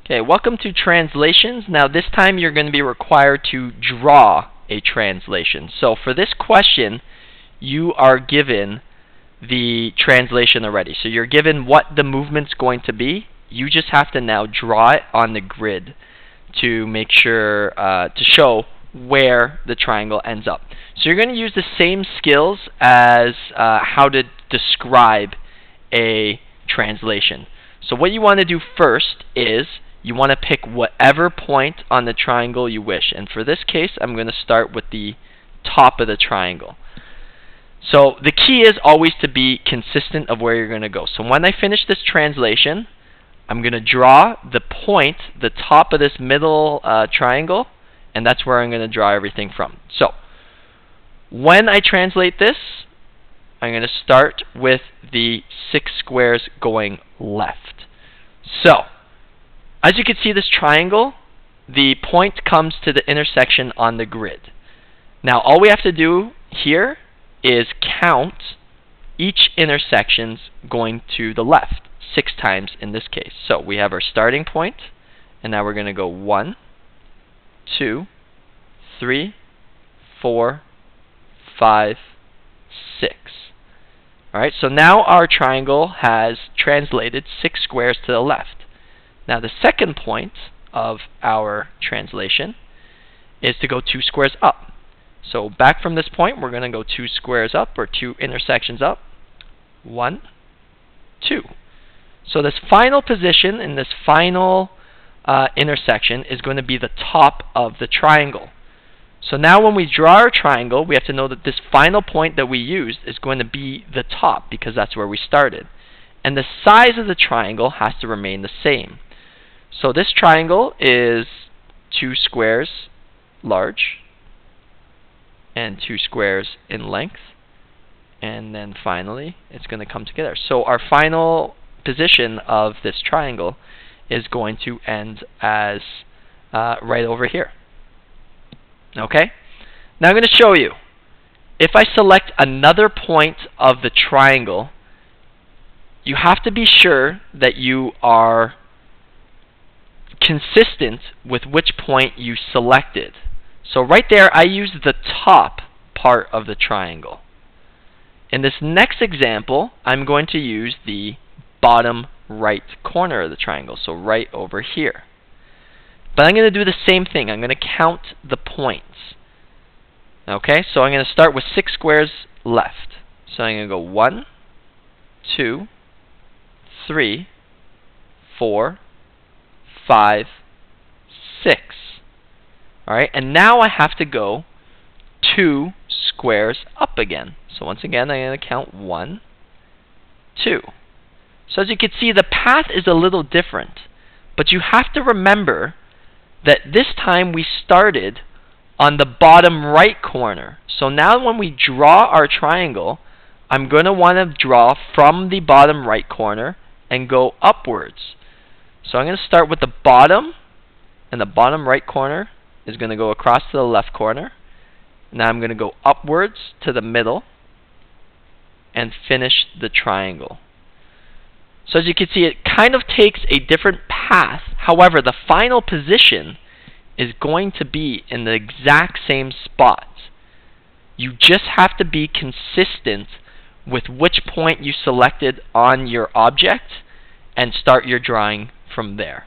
Okay, welcome to translations. Now this time you're going to be required to draw a translation. So for this question, you are given the translation already. So you're given what the movement's going to be. You just have to now draw it on the grid to make sure, to show where the triangle ends up. So you're going to use the same skills as how to describe a translation. So what you want to do first is you want to pick whatever point on the triangle you wish. And for this case, I'm going to start with the top of the triangle. So the key is always to be consistent of where you're going to go. So when I finish this translation, I'm going to draw the point, the top of this middle triangle, and that's where I'm going to draw everything from. So when I translate this, I'm going to start with the 6 squares going left. So as you can see, this triangle, the point comes to the intersection on the grid. Now all we have to do here is count each intersections going to the left, 6 times in this case. So we have our starting point, and now we're going to go 1, 2, 3, 4, 5, 6. Alright, so now our triangle has translated 6 squares to the left. Now the second point of our translation is to go 2 squares up. So back from this point, we're going to go 2 squares up, or 2 intersections up. 1, 2. So this final position in this final intersection is going to be the top of the triangle. So now when we draw our triangle, we have to know that this final point that we used is going to be the top, because that's where we started. And the size of the triangle has to remain the same. So this triangle is 2 squares large and 2 squares in length, and then finally it's going to come together. So our final position of this triangle is going to end as right over here. Okay? Now I'm going to show you. If I select another point of the triangle, you have to be sure that you are consistent with which point you selected. So right there, I used the top part of the triangle. In this next example, I'm going to use the bottom right corner of the triangle, so right over here. But I'm going to do the same thing. I'm going to count the points. Okay, so I'm going to start with 6 squares left. So I'm going to go 1, 2, 3, 4, 5, 6. Alright, and now I have to go 2 squares up again. So once again, I'm going to count 1, 2. So as you can see, the path is a little different. But you have to remember that this time we started on the bottom right corner. So now when we draw our triangle, I'm going to want to draw from the bottom right corner and go upwards. So I'm going to start with the bottom, and the bottom right corner is going to go across to the left corner. Now I'm going to go upwards to the middle and finish the triangle. So as you can see, it kind of takes a different path. However, the final position is going to be in the exact same spot. You just have to be consistent with which point you selected on your object and start your drawing from there.